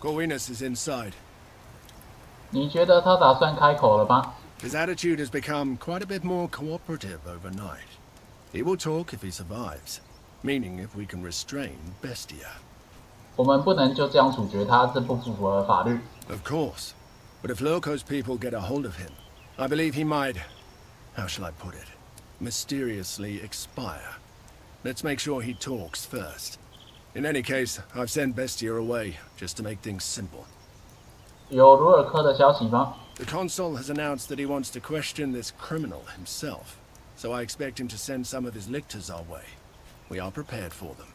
Corvinus is inside. 你觉得他打算开口了吗？ His attitude has become quite a bit more cooperative overnight. He will talk if he survives, meaning if we can restrain Bestia. 我们不能就这样处决他，这不符合法律。 Of course. But if Lurko's people get a hold of him, I believe he might, how shall I put it, mysteriously expire. Let's make sure he talks first. In any case, I've sent Bestia away, just to make things simple. 有鲁尔科的消息吗？ The consul has announced that he wants to question this criminal himself, so I expect him to send some of his lictors our way. We are prepared for them.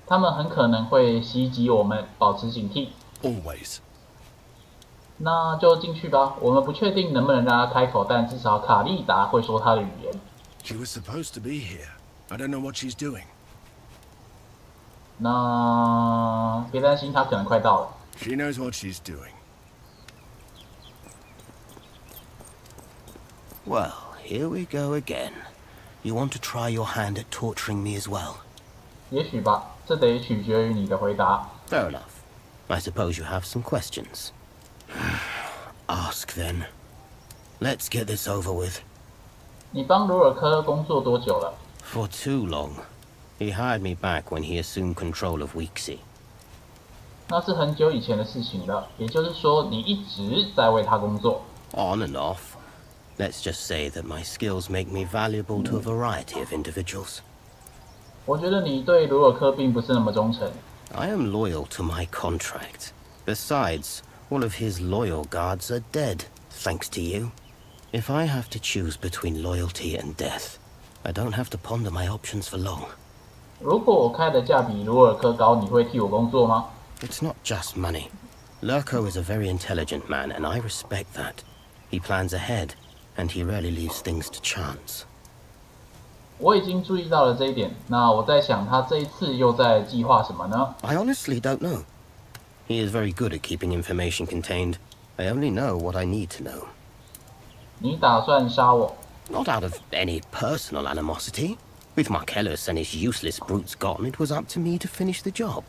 他们很可能会袭击我们，保持警惕。 Always. 那就进去吧。我们不确定能不能让他开口，但至少卡利达会说他的语言。 She was supposed to be here. I don't know what she's doing. 那别担心，他可能快到了。 She knows what she's doing. Well, here we go again. You want to try your hand at torturing me as well? 也许吧，这得取决于你的回答。 Fair enough. I suppose you have some questions. Ask then. Let's get this over with. 你帮鲁尔科工作多久了？ For too long. He hired me back when he assumed control of Weeksy. 那是很久以前的事情了，也就是说，你一直在为他工作。 On and off. Let's just say that my skills make me valuable to a variety of individuals. 我觉得你对鲁尔科并不是那么忠诚。 I am loyal to my contract. Besides, all of his loyal guards are dead, thanks to you. If I have to choose between loyalty and death, I don't have to ponder my options for long. 如果我开的价比鲁尔科高，你会替我工作吗？ It's not just money. Lurko is a very intelligent man, and I respect that. He plans ahead, and he rarely leaves things to chance. 我已经注意到了这一点。那我在想，他这一次又在计划什么呢？ I honestly don't know. He is very good at keeping information contained. I only know what I need to know. 你打算杀我？ Not out of any personal animosity. With Marcellus and his useless brutes gone, it was up to me to finish the job.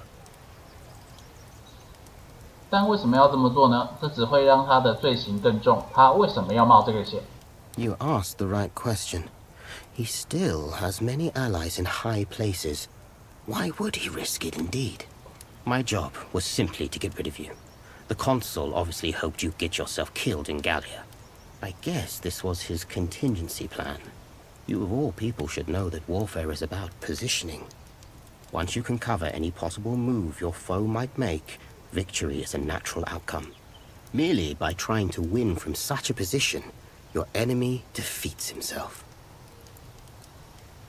但为什么要这么做呢？这只会让他的罪行更重。他为什么要冒这个险？ You asked the right question. He still has many allies in high places. Why would he risk it, indeed? My job was simply to get rid of you. The consul obviously hoped you'd get yourself killed in Gallia. I guess this was his contingency plan. You of all people should know that warfare is about positioning. Once you can cover any possible move your foe might make, victory is a natural outcome. Merely by trying to win from such a position, your enemy defeats himself.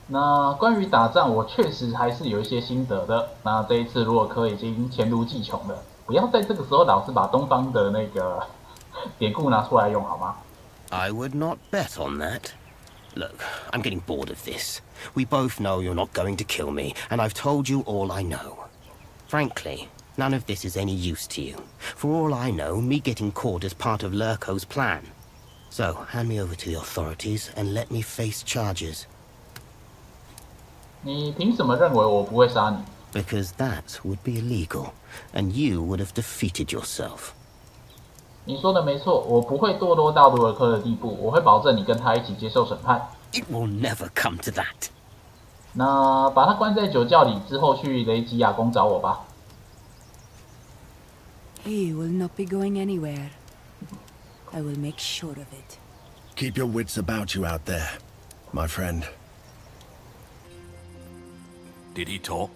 那关于打仗，我确实还是有一些心得的。那这一次鲁尔科已经黔驴技穷了，不要在这个时候老是把东方的那个典故拿出来用，好吗？ I would not bet on that. Look, I'm getting bored of this. We both know you're not going to kill me, and I've told you all I know. Frankly, none of this is any use to you. For all I know, me getting caught is part of Lurko's plan. So, hand me over to the authorities and let me face charges. 你凭什么认为我不会杀你？ Because that would be illegal, and you would have defeated yourself. 你说的没错，我不会堕落到鲁尔科的地步，我会保证你跟他一起接受审判。 It will never come to that. 那把他关在酒窖里之后，去雷吉亚宫找我吧。 He will not be going anywhere. I will make sure of it. Keep your wits about you out there, my friend. Did he talk?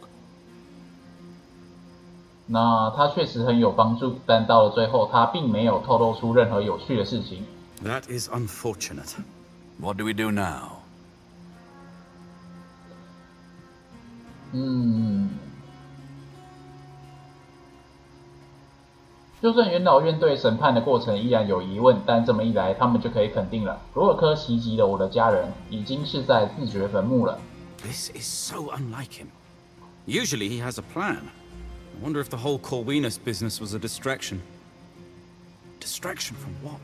那他确实很有帮助，但到了最后，他并没有透露出任何有趣的事情。 That is unfortunate. What do we do now? 就算元老院对审判的过程依然有疑问，但这么一来，他们就可以肯定了，鲁尔科袭击了我的家人，已经是在自掘坟墓了。 This is so unlike him. Usually he has a plan. I wonder if the whole Corvinus business was a distraction. Distraction from what?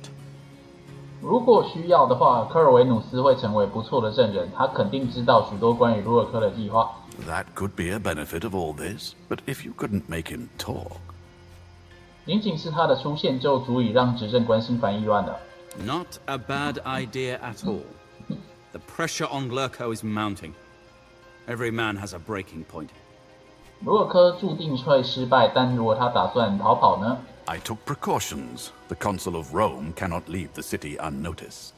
如果需要的话，科尔维努斯会成为不错的证人，他肯定知道许多关于鲁尔科的计划。 That could be a benefit of all this, but if you couldn't make him talk... 仅仅是他的出现就足以让执政官心烦意乱了。Not a bad idea at all. The pressure on Lurko is mounting. Every man has a breaking point. 罗尔科注定会失败，但如果他打算逃跑呢？ I took precautions. The Consul of Rome cannot leave the city unnoticed.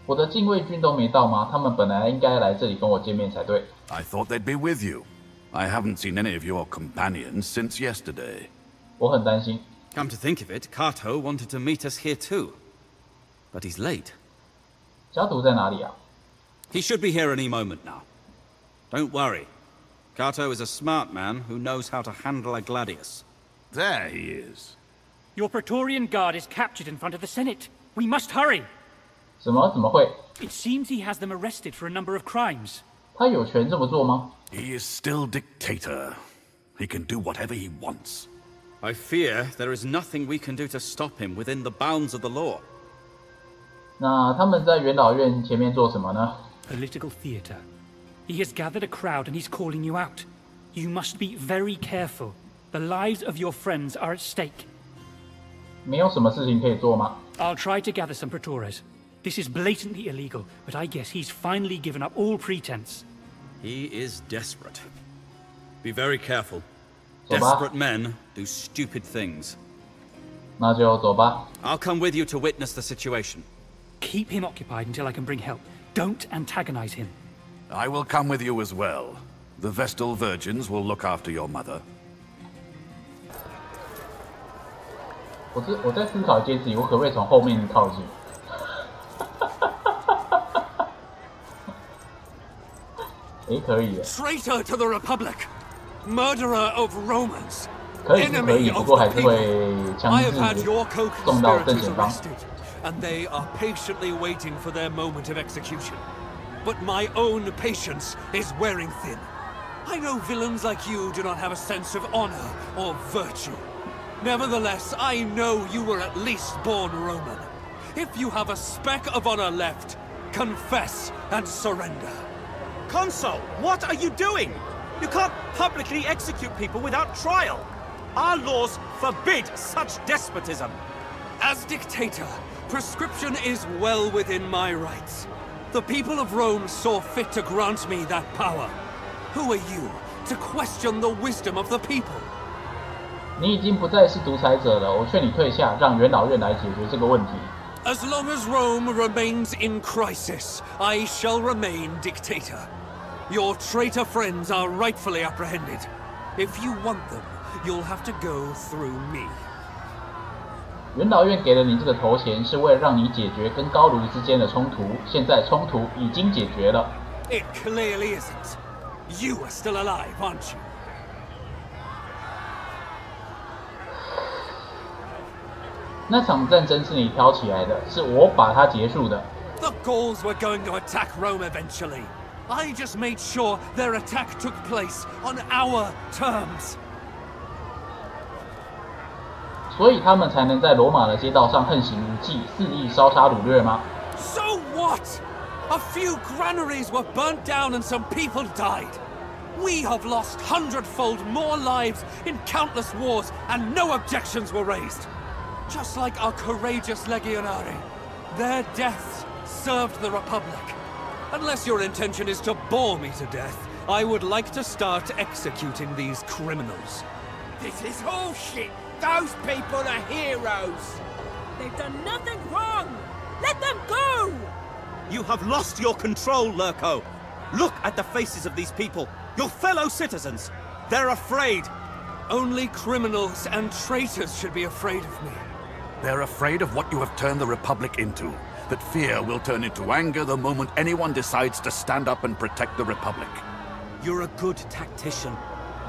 我的禁卫军都没到吗？他们本来应该来这里跟我见面才对。 I thought they'd be with you. I haven't seen any of your companions since yesterday. 我很担心。 Come to think of it, Kato wanted to meet us here too. But he's late. 家族在哪里啊？ He should be here any moment now. Don't worry. Kato is a smart man who knows how to handle a gladius. There he is. Your Praetorian Guard is captured in front of the Senate. We must hurry. 什么？怎么会？ It seems he has them arrested for a number of crimes. 他有权这么做吗？ He is still dictator. He can do whatever he wants. I fear there is nothing we can do to stop him within the bounds of the law. 那他们在元老院前面做什么呢？ Political theatre. He has gathered a crowd and he's calling you out. You must be very careful. The lives of your friends are at stake. 没有什么事情可以做吗？ I'll try to gather some Praetores. This is blatantly illegal, but I guess he's finally given up all pretense. He is desperate. Be very careful. 走吧。 Desperate men do stupid things. 那就走吧。 I'll come with you to witness the situation. Keep him occupied until I can bring help. Don't antagonize him. I will come with you as well. The Vestal Virgins will look after your mother. 我在思考一件事情，我可不可以从后面靠近？诶，可以耶。 Traitor to the Republic, murderer of Romans, 可以是可以，不过还是会强 I have had 制 your 送到正 co-conspirators 前方。 arrested, and they are patiently waiting for their moment of execution. But my own patience is wearing thin. I know villains like you do not have a sense of honor or virtue. Nevertheless, I know you were at least born Roman. If you have a speck of honor left, confess and surrender. Consul, what are you doing? You can't publicly execute people without trial. Our laws forbid such despotism. As dictator, prescription is well within my rights. The people of Rome saw fit to grant me that power. Who are you to question the wisdom of the people? 你已经不再是独裁者了，我劝你退下，让元老院来解决这个问题。 As long as Rome remains in crisis, I shall remain dictator. Your traitor friends are rightfully apprehended. If you want them, you'll have to go through me. 元老院给了你这个头衔，是为了让你解决跟高卢之间的冲突。现在冲突已经解决了。 It clearly isn't. You are still alive, aren't you? 那场战争是你挑起来的，是我把它结束的。 The Gauls were going to attack Rome eventually. I just made sure their attack took place on our terms. 所以他们才能在罗马的街道上横行无忌，肆意烧杀掳掠吗？ So what? A few granaries were burnt down and some people died. We have lost hundredfold more lives in countless wars and no objections were raised. Just like our courageous legionari, their deaths served the Republic. Unless your intention is to bore me to death, I would like to start executing these criminals. This is bullshit. Those people are heroes. They've done nothing wrong! Let them go! You have lost your control, Lurko. Look at the faces of these people, your fellow citizens. They're afraid. Only criminals and traitors should be afraid of me. They're afraid of what you have turned the Republic into. That fear will turn into anger the moment anyone decides to stand up and protect the Republic. You're a good tactician.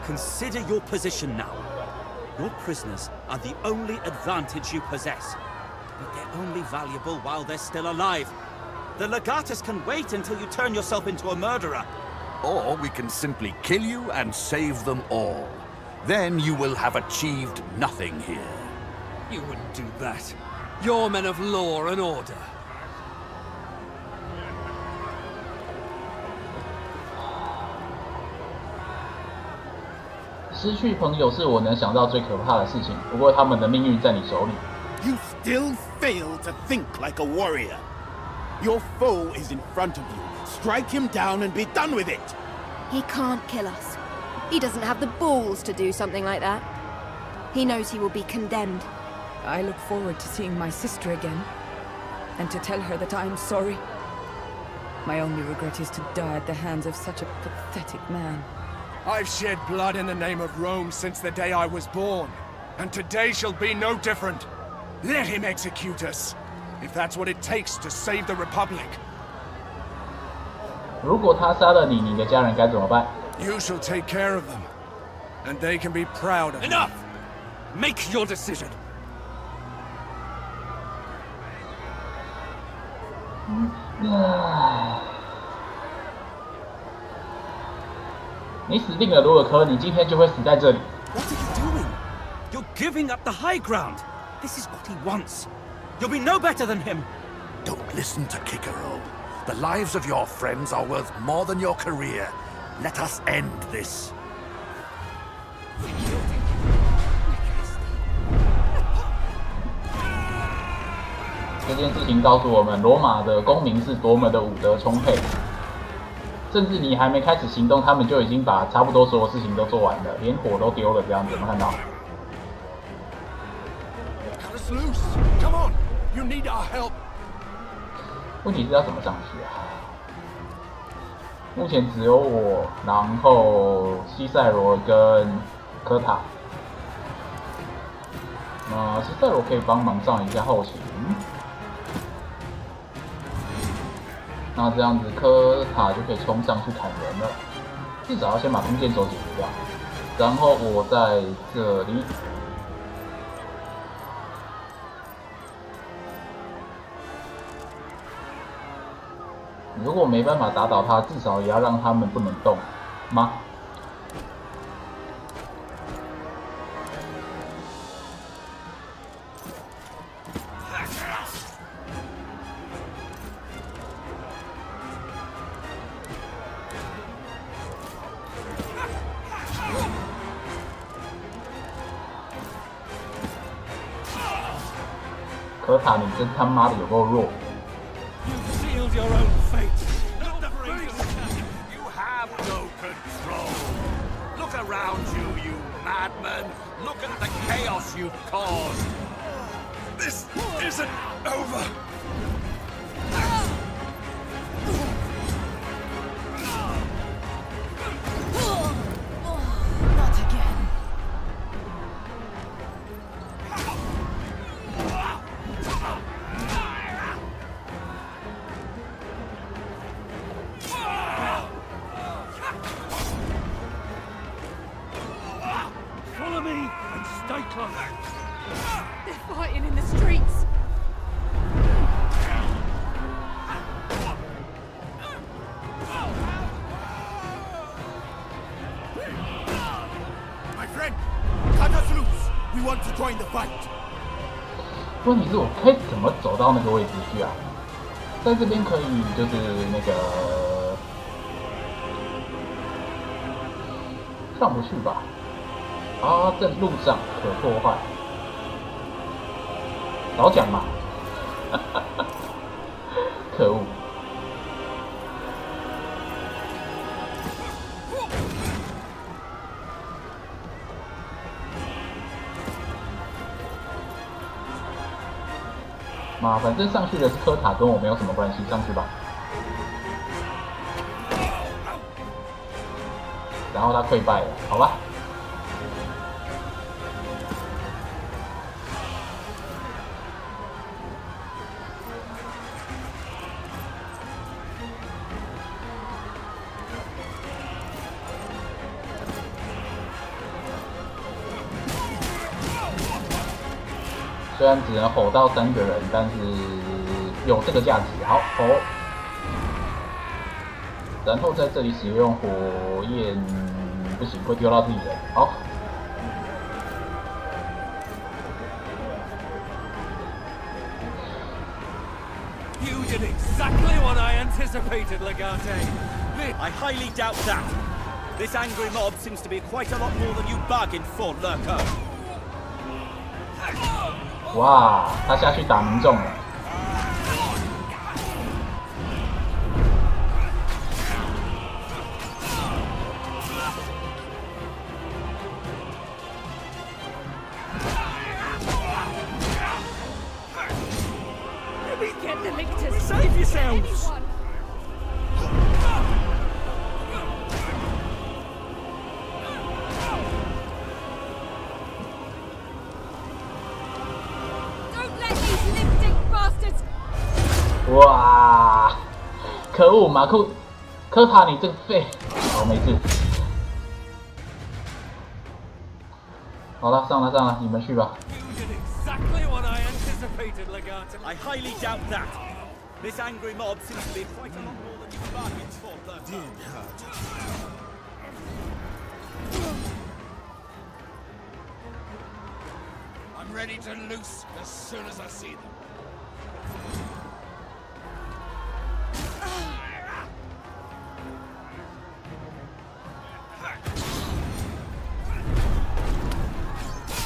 Consider your position now. Your prisoners are the only advantage you possess. But they're only valuable while they're still alive. The Legatus can wait until you turn yourself into a murderer. Or we can simply kill you and save them all. Then you will have achieved nothing here. You wouldn't do that. You're men of law and order. 失去朋友是我能想到最可怕的事情。不过他们的命运在你手里。You still fail to think like a warrior. Your foe is in front of you. Strike him down and be done with it. He can't kill us. He doesn't have the balls to do something like that. He knows he will be condemned. I look forward to seeing my sister again, and to tell her that I am sorry. My only regret is to die at the hands of such a pathetic man. I've shed blood in the name of Rome since the day I was born, and today shall be no different. Let him execute us, if that's what it takes to save the Republic. 如果他杀了你，你的家人该怎么办？ You shall take care of them, and they can be proud of Enough! Make your decision. 你死定了，罗尔科！你今天就会死在这里。What are you doing? You're giving up the high ground. This is what he wants. You'll be no better than him. Don't listen to Kikero. The lives of your friends are worth more than your career. Let us end this. 这件事情告诉我们，罗马的公民是多么的武德充沛。甚至你还没开始行动，他们就已经把差不多所有事情都做完了，连火都丢了，这样子有没有看到？ Come on, you need our help. 问题是要怎么上去啊？目前只有我，然后西塞罗跟科塔。西塞罗可以帮忙上一下后勤。那这样子科塔就可以冲上去砍人了。至少要先把弓箭手解决掉。然后我在这里。 如果没办法打倒他，至少也要让他们不能动吗？可塔，你真他妈的有够弱！ Your own fate. You have no control. Look around you, you madman. Look at the chaos you've caused. This isn't over. Not again. 问题是我可以怎么走到那个位置去啊？在这边可以就是那个上不去吧？啊，在路上可破坏，早讲嘛！可恶！妈，反正上去的是科塔，跟我没有什么关系，上去吧。然后他溃败了，好吧。虽然只能吼到3个人，但是有这个价值。好，吼！然后在这里使用火焰，不行，会丢到自己人。好。You did exactly what I anticipated, Legate. I highly doubt that. This angry mob seems to be quite a lot more than you bargained for, Lurko. 哇，他下去打民众了。Get the lictors! Save yourselves! Don't let these lipstick bastards! 哇！可恶，马库科塔，你这个废！好，没事。好了，上了，你们去吧。 Exactly what I anticipated, Legato. I highly doubt that. This angry mob seems to be quite a lot more than you bargained for, Lurko. I'm ready to loose as soon as I see them.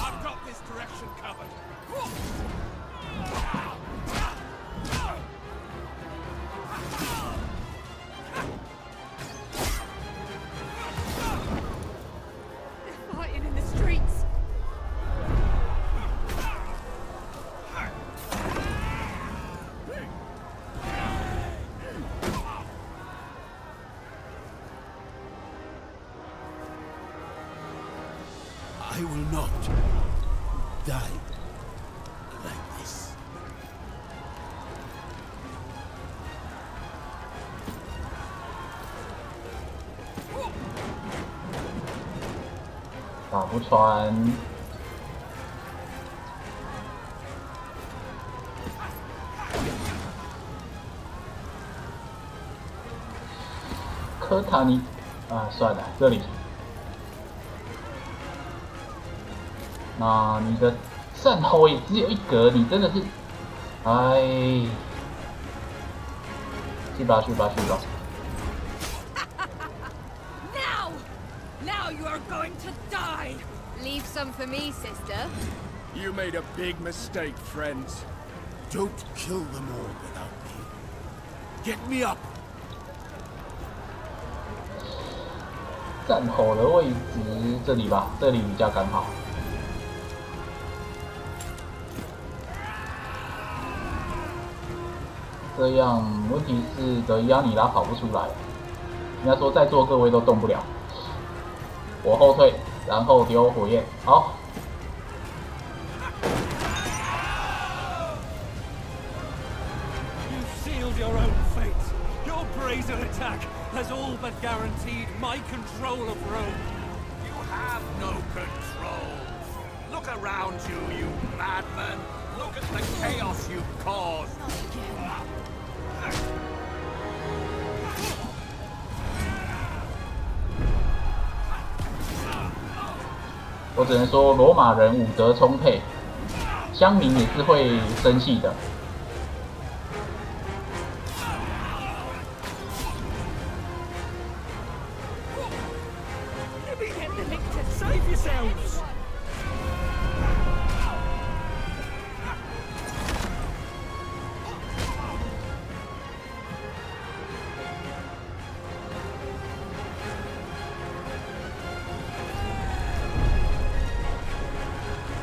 I've got this direction covered. They're fighting in the streets. I will not die like this. 打不穿。科塔尼啊，算了，这里。那你的战吼也只有一格，你真的是，哎，去吧。 Now you are going to die! Leave some for me, sister. You made a big mistake, friends. Don't kill them all without me. Get me up! 战吼的位置这里吧，这里比较刚好。这样问题是德伊亚尼拉跑不出来，应该说在座各位都动不了。我后退，然后丢火焰，好。 Your own fate. Your brazen attack has all but guaranteed my control of Rome. You have no control. Look around you, you madman. Look at the chaos you've caused. 我只能说，罗马人武德充沛，乡民也是会生气的。 Save yourselves!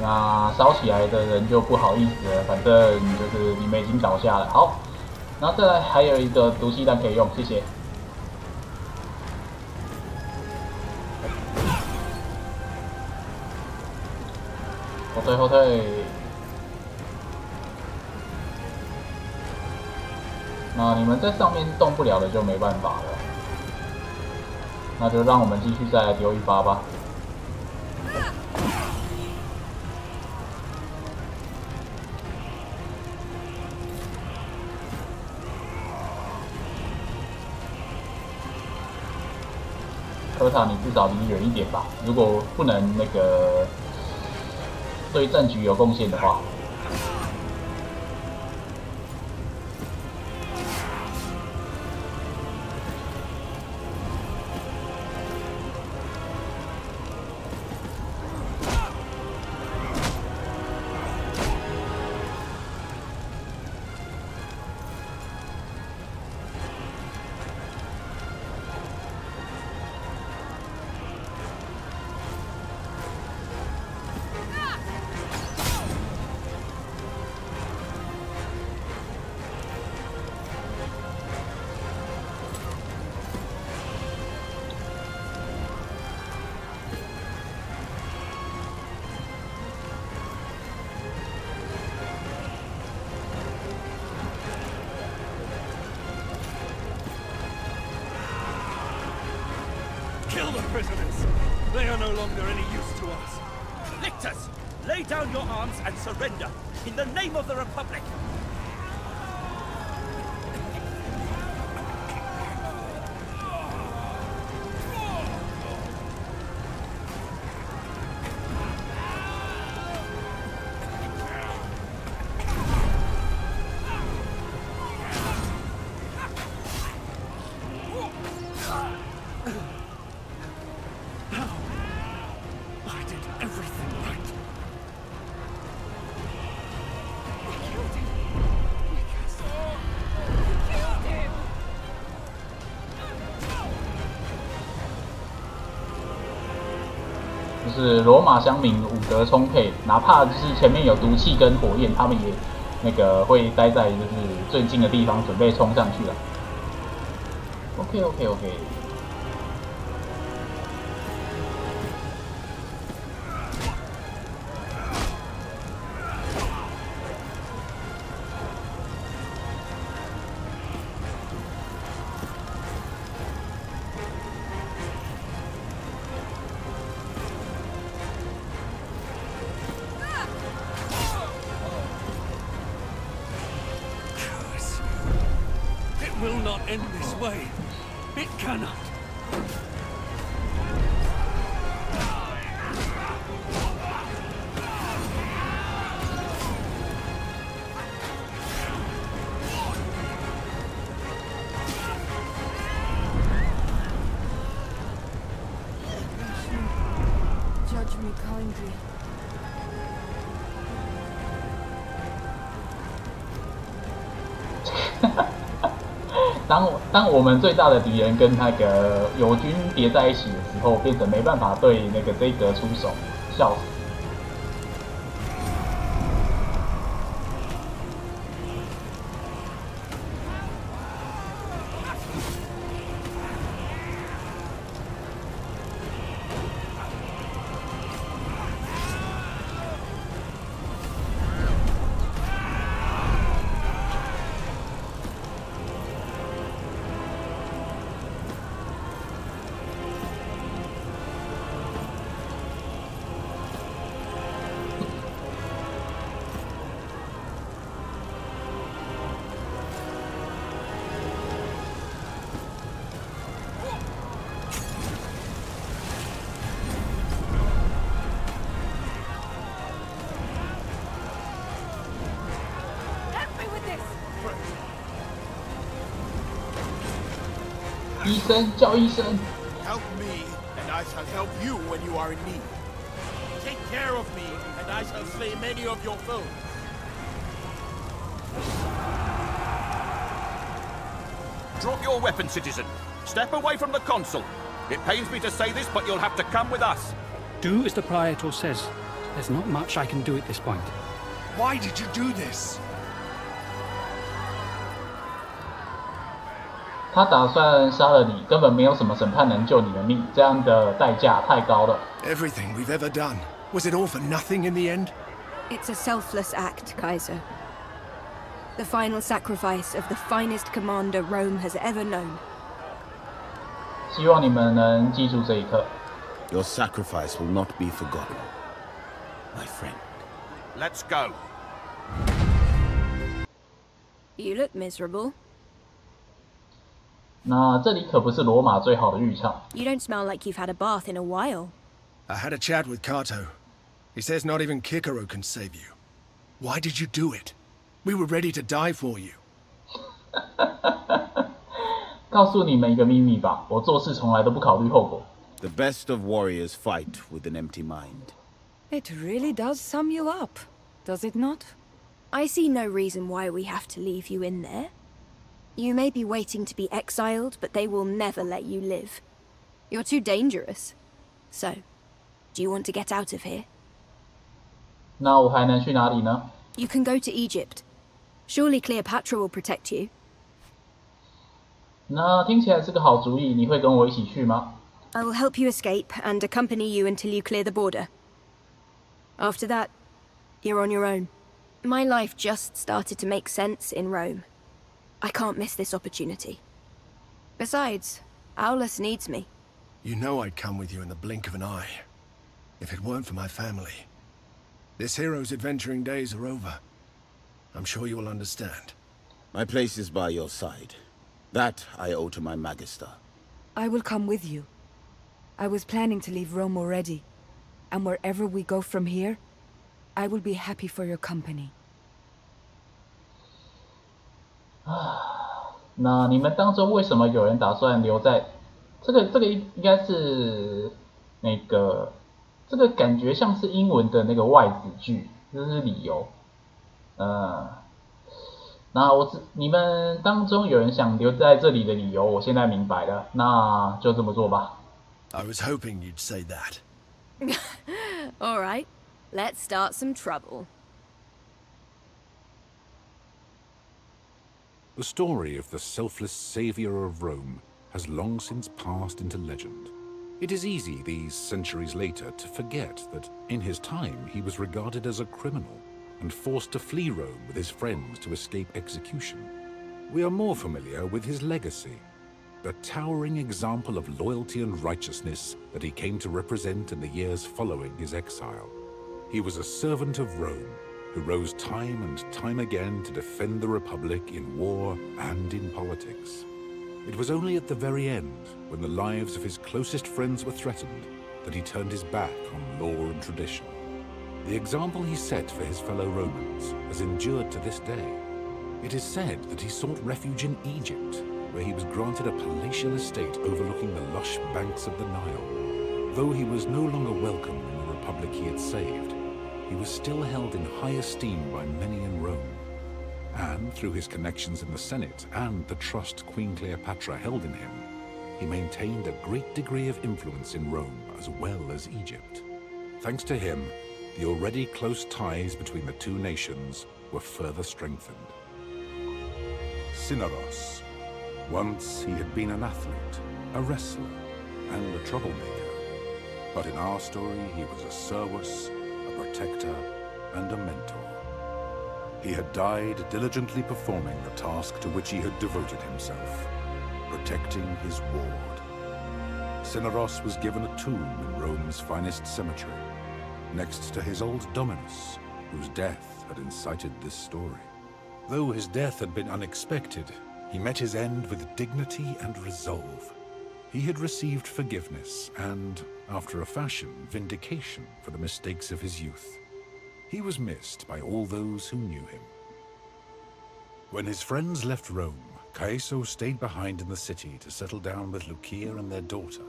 那烧起来的人就不好意思了，反正就是你们已经倒下了。好，然后再来还有一个毒气弹可以用，谢谢。 后退，那你们在上面动不了的就没办法了，那就让我们继续再来丢一发吧。科塔，你至少离远一点吧，如果不能那个。 对战局有贡献的话， no longer any use to us. Lictors, lay down your arms and surrender, in the name of the Republic!就是罗马乡民武德充沛，哪怕就是前面有毒气跟火焰，他们也那个会待在就是最近的地方，准备冲上去了。OK。Will not end this way. It cannot. Judge me kindly. 当我们最大的敌人跟那个友军叠在一起的时候，变成没办法对那个这一格出手，笑死！医生，叫医生。 Help me, and I shall help you when you are in need. Take care of me, and I shall slay many of your foes. Drop your weapon, citizen. Step away from the consul. It pains me to say this, but you'll have to come with us. Do as the Praetor says. There's not much I can do at this point. Why did you do this? 他打算杀了你，根本没有什么审判能救你的命，这样的代价太高了。Everything we've ever done, was it all for nothing in the end? It's a selfless act, Kaiser. The final sacrifice of the finest commander Rome has ever known. 希望你们能记住这一刻。Your sacrifice will not be forgotten, my friend. Let's go. You look miserable. 那这里可不是罗马最好的浴场。You don't smell like you've had a bath in a while. I had a chat with Cato. He says not even Kikero can save you. Why did you do it? We were ready to die for you. 告诉你们一个秘密吧，我做事从来都不考虑后果。The best of warriors fight with an empty mind. It really does sum you up, does it not? I see no reason why we have to leave you in there. You may be waiting to be exiled, but they will never let you live. You're too dangerous. So, do you want to get out of here? 那我还能去哪里呢？ You can go to Egypt. Surely Cleopatra will protect you. 那听起来是个好主意，你会跟我一起去吗？ I will help you escape and accompany you until you clear the border. After that, you're on your own. My life just started to make sense in Rome. I can't miss this opportunity. Besides, Aulus needs me. You know I'd come with you in the blink of an eye. If it weren't for my family, this hero's adventuring days are over. I'm sure you will understand. My place is by your side. That I owe to my Magister. I will come with you. I was planning to leave Rome already. And wherever we go from here, I will be happy for your company. 那你们当中为什么有人打算留在？这个应该是那个，这个感觉像是英文的那个外子句，这是理由。那你们当中有人想留在这里的理由，我现在明白了，那就这么做吧。I was hoping you'd say that. All right, let's start some trouble. The story of the selfless savior of Rome has long since passed into legend. It is easy these centuries later to forget that in his time he was regarded as a criminal and forced to flee Rome with his friends to escape execution. We are more familiar with his legacy, the towering example of loyalty and righteousness that he came to represent in the years following his exile. He was a servant of Rome, who rose time and time again to defend the Republic in war and in politics. It was only at the very end, when the lives of his closest friends were threatened, that he turned his back on law and tradition. The example he set for his fellow Romans has endured to this day. It is said that he sought refuge in Egypt, where he was granted a palatial estate overlooking the lush banks of the Nile. Though he was no longer welcome in the Republic he had saved, he was still held in high esteem by many in Rome. And through his connections in the Senate and the trust Queen Cleopatra held in him, he maintained a great degree of influence in Rome as well as Egypt. Thanks to him, the already close ties between the two nations were further strengthened. Cinyros. Once he had been an athlete, a wrestler, and a troublemaker. But in our story, he was a servus, a protector, and a mentor. He had died diligently performing the task to which he had devoted himself, protecting his ward. Cinyros was given a tomb in Rome's finest cemetery, next to his old dominus, whose death had incited this story. Though his death had been unexpected, he met his end with dignity and resolve. He had received forgiveness and, after a fashion, vindication for the mistakes of his youth. He was missed by all those who knew him. When his friends left Rome, Caeso stayed behind in the city to settle down with Lucia and their daughter.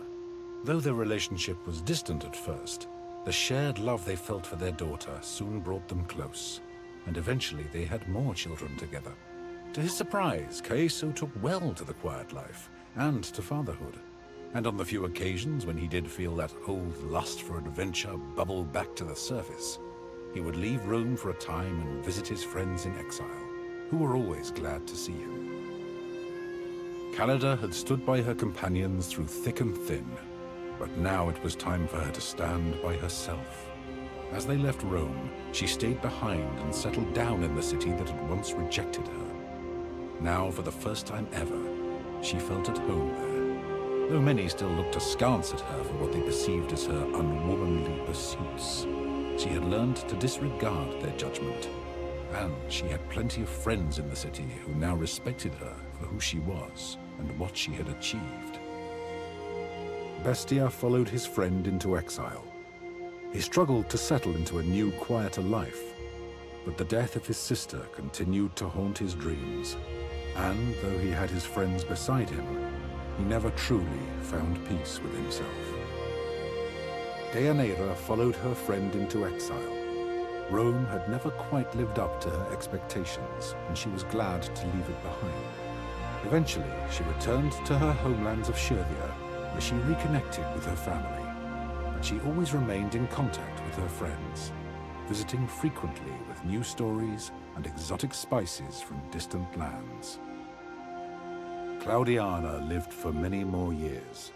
Though their relationship was distant at first, the shared love they felt for their daughter soon brought them close, and eventually they had more children together. To his surprise, Caeso took well to the quiet life and to fatherhood. And on the few occasions when he did feel that old lust for adventure bubble back to the surface, he would leave Rome for a time and visit his friends in exile, who were always glad to see him. Callida had stood by her companions through thick and thin, but now it was time for her to stand by herself. As they left Rome, she stayed behind and settled down in the city that had once rejected her. Now, for the first time ever, she felt at home there, though many still looked askance at her for what they perceived as her unwomanly pursuits. She had learned to disregard their judgment, and she had plenty of friends in the city who now respected her for who she was and what she had achieved. Bestia followed his friend into exile. He struggled to settle into a new, quieter life, but the death of his sister continued to haunt his dreams, and though he had his friends beside him, he never truly found peace with himself. Deianira followed her friend into exile. Rome had never quite lived up to her expectations, and she was glad to leave it behind. Eventually, she returned to her homelands of Scythia, where she reconnected with her family, but she always remained in contact with her friends, visiting frequently with new stories and exotic spices from distant lands. Claudiana lived for many more years.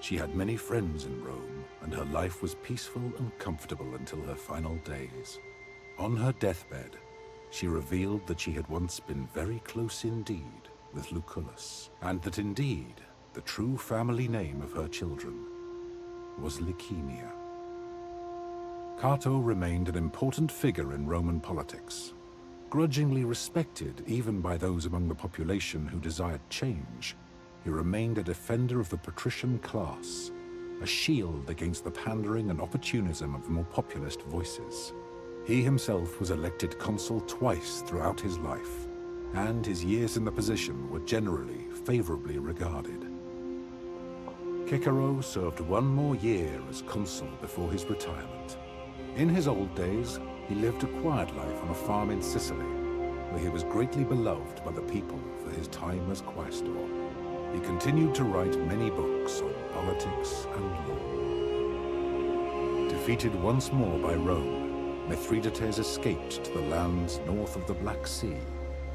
She had many friends in Rome, and her life was peaceful and comfortable until her final days. On her deathbed, she revealed that she had once been very close indeed with Lucullus, and that indeed the true family name of her children was Licymnia. Cato remained an important figure in Roman politics, grudgingly respected even by those among the population who desired change. He remained a defender of the patrician class, a shield against the pandering and opportunism of the more populist voices. He himself was elected consul twice throughout his life, and his years in the position were generally favorably regarded. Cicero served one more year as consul before his retirement. In his old days, he lived a quiet life on a farm in Sicily, where he was greatly beloved by the people for his time as quaestor. He continued to write many books on politics and law. Defeated once more by Rome, Mithridates escaped to the lands north of the Black Sea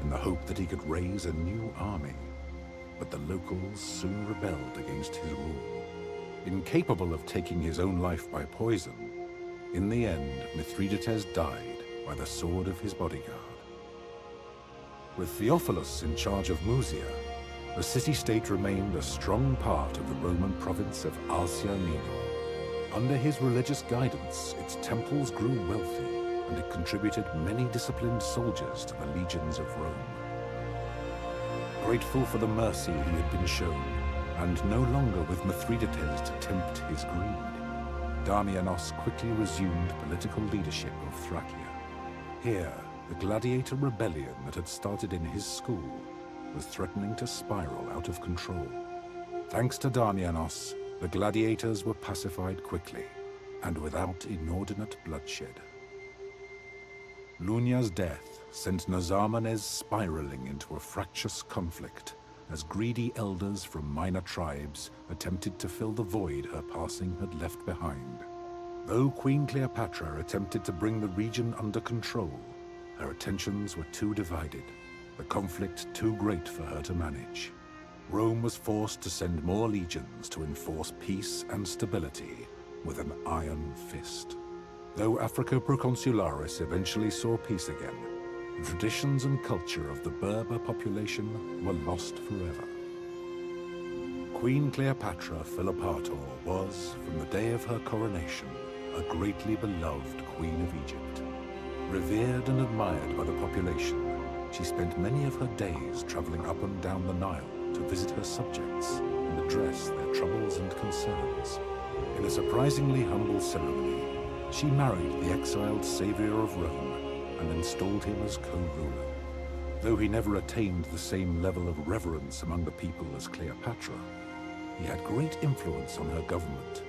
in the hope that he could raise a new army. But the locals soon rebelled against his rule. Incapable of taking his own life by poison, in the end, Mithridates died by the sword of his bodyguard. With Theophilus in charge of Musia, the city-state remained a strong part of the Roman province of Asia Minor. Under his religious guidance, its temples grew wealthy, and it contributed many disciplined soldiers to the legions of Rome. Grateful for the mercy he had been shown, and no longer with Mithridates to tempt his greed, Damianos quickly resumed political leadership of Thracia. Here, the gladiator rebellion that had started in his school was threatening to spiral out of control. Thanks to Damianos, the gladiators were pacified quickly, and without inordinate bloodshed. Lunia's death sent Nazarmanes spiraling into a fractious conflict, as greedy elders from minor tribes attempted to fill the void her passing had left behind. Though Queen Cleopatra attempted to bring the region under control, her attentions were too divided, the conflict too great for her to manage. Rome was forced to send more legions to enforce peace and stability with an iron fist. Though Africa Proconsularis eventually saw peace again, the traditions and culture of the Berber population were lost forever. Queen Cleopatra Philopator was, from the day of her coronation, a greatly beloved Queen of Egypt. Revered and admired by the population, she spent many of her days traveling up and down the Nile to visit her subjects and address their troubles and concerns. In a surprisingly humble ceremony, she married the exiled savior of Rome and installed him as co-ruler. Though he never attained the same level of reverence among the people as Cleopatra, he had great influence on her government,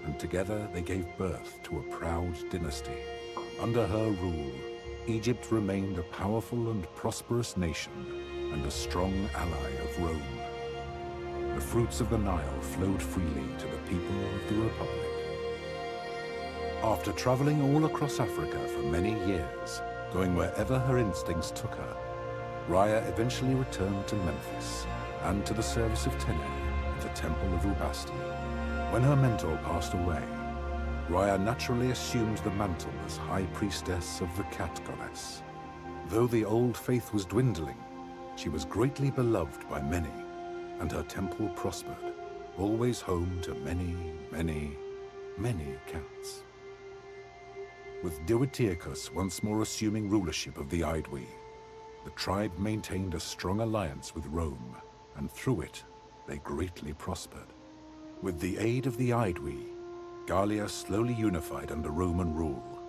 and together they gave birth to a proud dynasty. Under her rule, Egypt remained a powerful and prosperous nation and a strong ally of Rome. The fruits of the Nile flowed freely to the people of the Republic. After traveling all across Africa for many years, going wherever her instincts took her, Rhea eventually returned to Memphis and to the service of Tenet at the Temple of Ubasti. When her mentor passed away, Rhea naturally assumed the mantle as High Priestess of the Cat Goddess. Though the old faith was dwindling, she was greatly beloved by many, and her temple prospered, always home to many, many, many cats. With Dioteuchus once more assuming rulership of the Aedui, the tribe maintained a strong alliance with Rome, and through it, they greatly prospered. With the aid of the Aedui, Gallia slowly unified under Roman rule,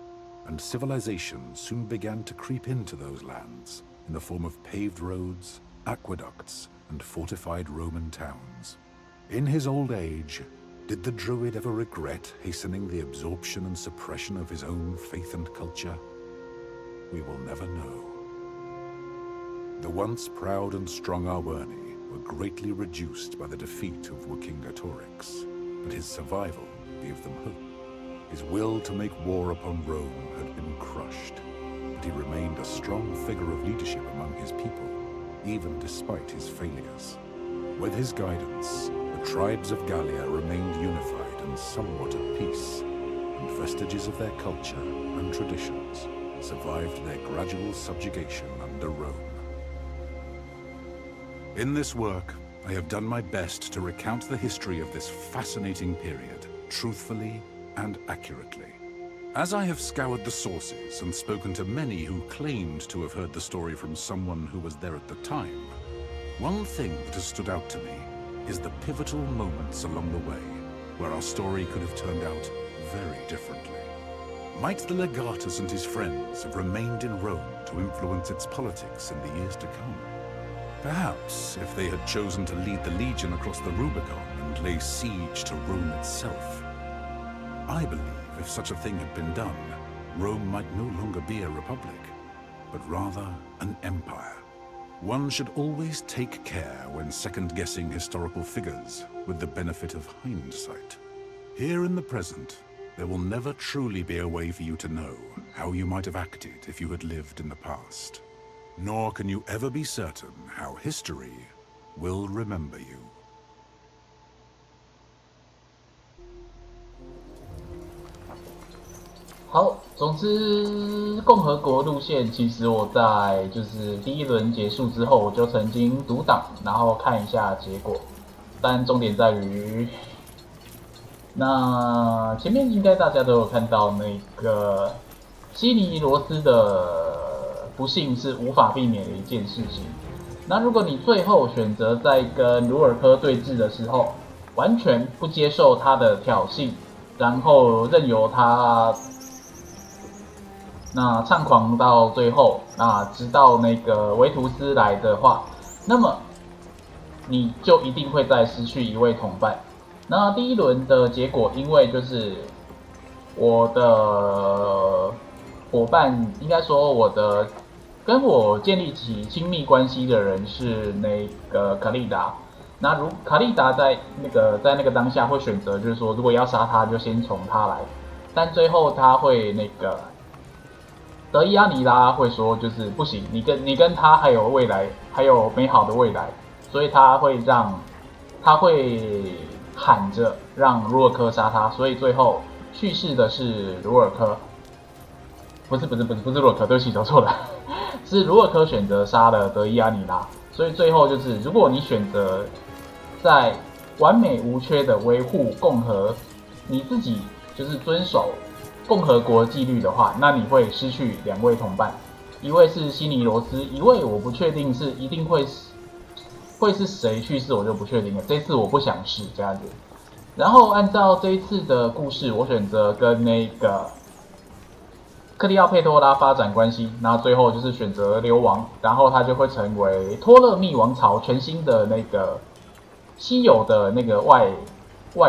and civilization soon began to creep into those lands in the form of paved roads, aqueducts, and fortified Roman towns. In his old age, did the Druid ever regret hastening the absorption and suppression of his own faith and culture? We will never know. The once proud and strong Arverni were greatly reduced by the defeat of Vercingetorix, but his survival gave them hope. His will to make war upon Rome had been crushed, but he remained a strong figure of leadership among his people, even despite his failures. With his guidance, the tribes of Gallia remained unified and somewhat at peace, and vestiges of their culture and traditions survived their gradual subjugation under Rome. In this work, I have done my best to recount the history of this fascinating period, truthfully and accurately. As I have scoured the sources and spoken to many who claimed to have heard the story from someone who was there at the time, one thing that has stood out to me is the pivotal moments along the way where our story could have turned out very differently. Might the legatus and his friends have remained in Rome to influence its politics in the years to come? Perhaps if they had chosen to lead the legion across the Rubicon and lay siege to Rome itself. I believe if such a thing had been done, Rome might no longer be a republic, but rather an empire. One should always take care when second-guessing historical figures with the benefit of hindsight. Here in the present, there will never truly be a way for you to know how you might have acted if you had lived in the past. Nor can you ever be certain how history will remember you. 好，总之，共和国路线其实我在就是第一轮结束之后，我就曾经读档，然后看一下结果。但重点在于，那前面应该大家都有看到那个西尼罗斯的不幸是无法避免的一件事情。那如果你最后选择在跟鲁尔科对峙的时候，完全不接受他的挑衅，然后任由他那猖狂到最后，那直到那个维图斯来的话，那么你就一定会再失去一位同伴。那第一轮的结果，因为就是我的伙伴，应该说我的跟我建立起亲密关系的人是那个卡利达。那如卡利达在那个当下会选择，就是说如果要杀他，就先从他来。但最后他会那个德伊阿尼拉会说，就是不行，你跟他还有未来，还有美好的未来，所以他会喊着让鲁尔科杀他，所以最后去世的是鲁尔科，不是鲁尔科，对不起，走错了，是鲁尔科选择杀了德伊阿尼拉，所以最后就是如果你选择在完美无缺的维护共和，你自己就是遵守共和国纪律的话，那你会失去2位同伴，一位是西尼罗斯，一位我不确定是一定会是谁去世，我就不确定了。这次我不想试这样子。然后按照这一次的故事，我选择跟那个克利奥佩托拉发展关系，然后最后就是选择流亡，然后他就会成为托勒密王朝全新的那个稀有的那个外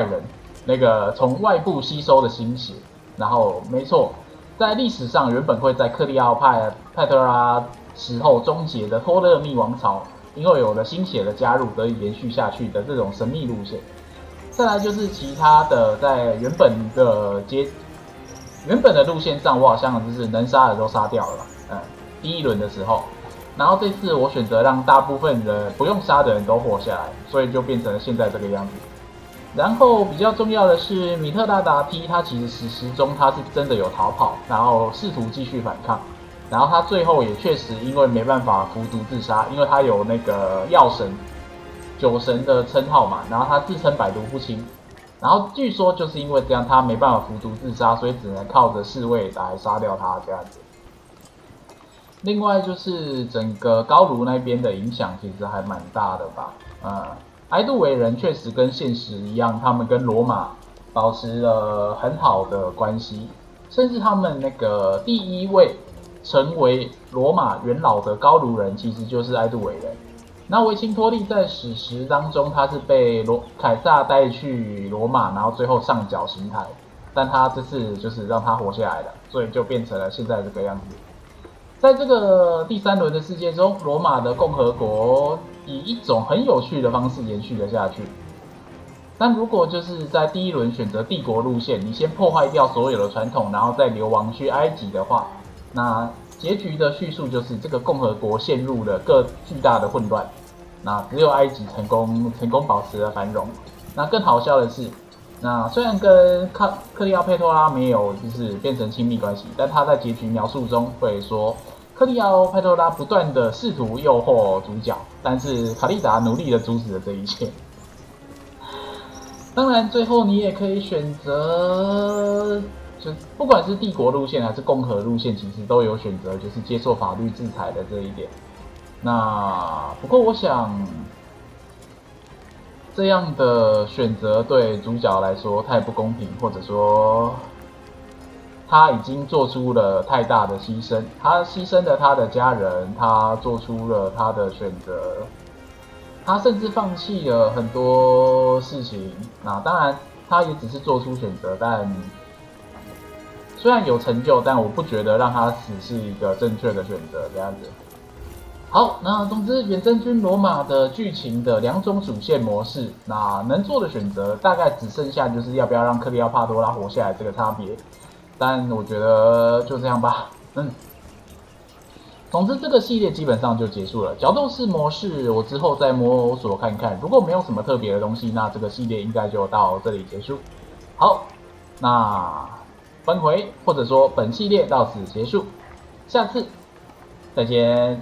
人，那个从外部吸收的新血。然后没错，在历史上原本会在克利奥派特拉时候终结的托勒密王朝，因为有了新血的加入，得以延续下去的这种神秘路线。再来就是其他的，在原本的路线上，我好像就是能杀的都杀掉了，第一轮的时候。然后这次我选择让大部分人不用杀的人都活下来，所以就变成了现在这个样子。然后比较重要的是，米特拉达 T 他其实史实中他是真的有逃跑，然后试图继续反抗，然后他最后也确实因为没办法服毒自杀，因为他有那个药神酒神的称号嘛，然后他自称百毒不侵，然后据说就是因为这样他没办法服毒自杀，所以只能靠着侍卫来杀掉他这样子。另外就是整个高卢那边的影响其实还蛮大的吧，埃杜维人确实跟现实一样，他们跟罗马保持了很好的关系，甚至他们那个第一位成为罗马元老的高卢人，其实就是埃杜维人。那维钦托利在史实当中，他是被凯撒带去罗马，然后最后上绞刑台，但他这次就是让他活下来了，所以就变成了现在这个样子。在这个第3轮的世界中，罗马的共和国以一种很有趣的方式延续了下去。但如果就是在第一轮选择帝国路线，你先破坏掉所有的传统，然后再流亡去埃及的话，那结局的叙述就是这个共和国陷入了巨大的混乱，那只有埃及成功保持了繁荣。那更好笑的是，那虽然跟克利奥佩托拉没有就是变成亲密关系，但他在结局描述中会说，克利奥佩托拉不断的试图诱惑主角，但是卡利达努力的阻止了这一切。当然，最后你也可以选择就不管是帝国路线还是共和路线，其实都有选择就是接受法律制裁的这一点。那不过我想，这样的选择对主角来说太不公平，或者说他已经做出了太大的牺牲，他牺牲了他的家人，他做出了他的选择，他甚至放弃了很多事情。那当然，他也只是做出选择，但虽然有成就，但我不觉得让他死是一个正确的选择。这样子。好，那总之，远征军罗马的剧情的2种主线模式，那能做的选择大概只剩下就是要不要让克里奥帕多拉活下来这个差别。但我觉得就这样吧，总之这个系列基本上就结束了。角斗士模式我之后再摸索看看，如果没有什么特别的东西，那这个系列应该就到这里结束。好，那分回或者说本系列到此结束，下次再见。